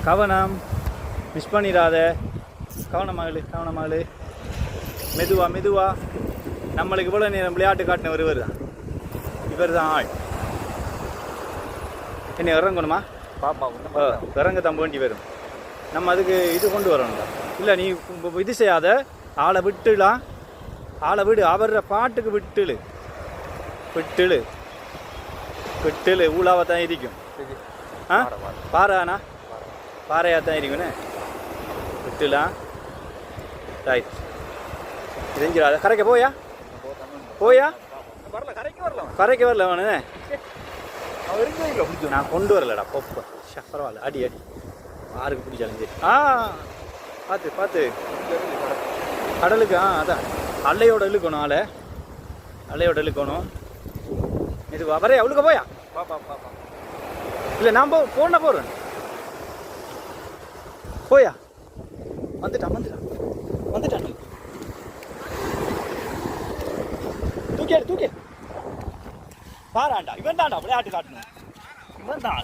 கவனம், மிஸ் பண்ணிடாத. கவனமாகலு. மெதுவா. நம்மளுக்கு இவ்வளோ நேரம் விளையாட்டு காட்டினவர் இவர் தான் ஆள். என்ன இறங்கணுமா? பாப்பா இறங்க தான் வேண்டி வரும். நம்ம அதுக்கு இது கொண்டு வரணும்டா. இல்லை நீ இது செய்யாத, ஆளை விட்டுலாம். ஆளை விடு, அவர பாட்டுக்கு விட்டுலு ஊழாவை தான் இருக்கும். பாறையானா பாறையாக தான் இருக்குண்ணே. விட்டுலாம். ரைட், தெரிஞ்சிடாத. கரைக்க போயா கரைக்கு வரல வேணுண்ணே. நான் கொண்டு வரலடா. பொப்ப பரவாயில்ல. அடி யாருக்கு பிடிச்சாலும் சரி. பார்த்து கடலுக்கு. அதான் அலையோட இழுக்கணும். அலையோட இழுக்கணும். இது வரே அவளுக்கு போயா? இல்லை நான் போடுறேன். போயா? வந்துட்டான். தூக்கி பாராண்டா. இவன் தான்டா விளையாட்டு காட்டணும். இவன் தான்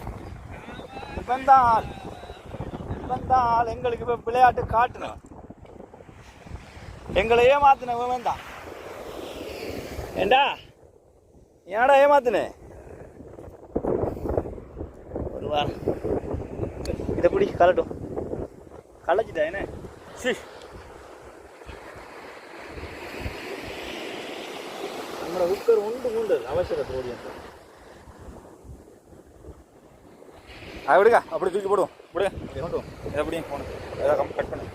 எங்களுக்கு இப்போ விளையாட்டு காட்டணும். எங்களை ஏமாத்தினவன் தான். ஏண்டா ஏமாத்தினே? ஒரு வாரம் இதை பிடி கலட்டும். கலைச்சிட்டா என்ன? நம்மளோட உட்கர் உண்டு அவசரத்தை ஓடியா. விடுங்க, அப்படி தூக்கி போடுவோம். விடுங்க, எப்படியும் போகணும். ஏதாவது கட் பண்ணு.